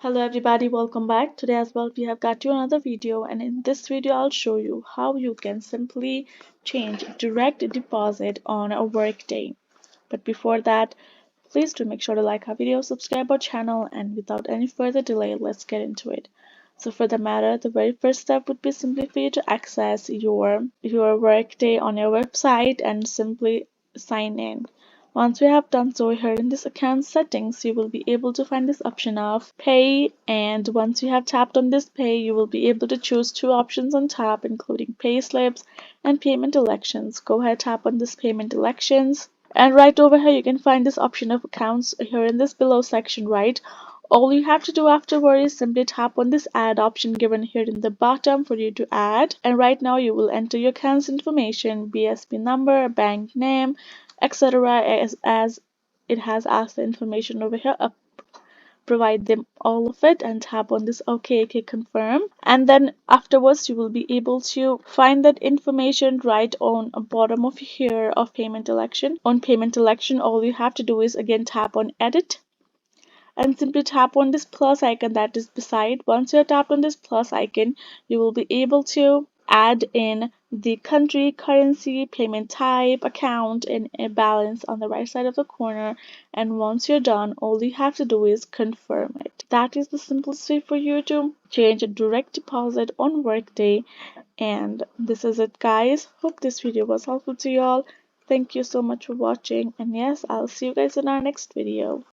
Hello everybody, welcome back. Today as well we have got you another video, and in this video I'll show you how you can simply change direct deposit on a Workday. But before that, please do make sure to like our video, subscribe our channel, and without any further delay, let's get into it. So for the matter, the very first step would be simply for you to access your Workday on your website and simply sign in. Once we have done so, here in this account settings, you will be able to find this option of pay, and once you have tapped on this pay, you will be able to choose two options on top, including pay slips and payment elections. Go ahead, tap on this payment elections, and right over here you can find this option of accounts here in this below section, right? All you have to do afterward is simply tap on this add option given here in the bottom for you to add, and right now you will enter your account's information, BSP number, bank name, etc. as it has asked the information over here. Provide them all of it and tap on this OK, confirm, and then afterwards you will be able to find that information right on the bottom of here of payment election. On payment election, all you have to do is again tap on edit and simply tap on this plus icon that is beside. Once you tap on this plus icon, you will be able to add in the country, currency, payment type, account, and a balance on the right side of the corner. And once you're done, all you have to do is confirm it. That is the simplest way for you to change a direct deposit on Workday. And this is it, guys. Hope this video was helpful to you all. Thank you so much for watching, and yes, I'll see you guys in our next video.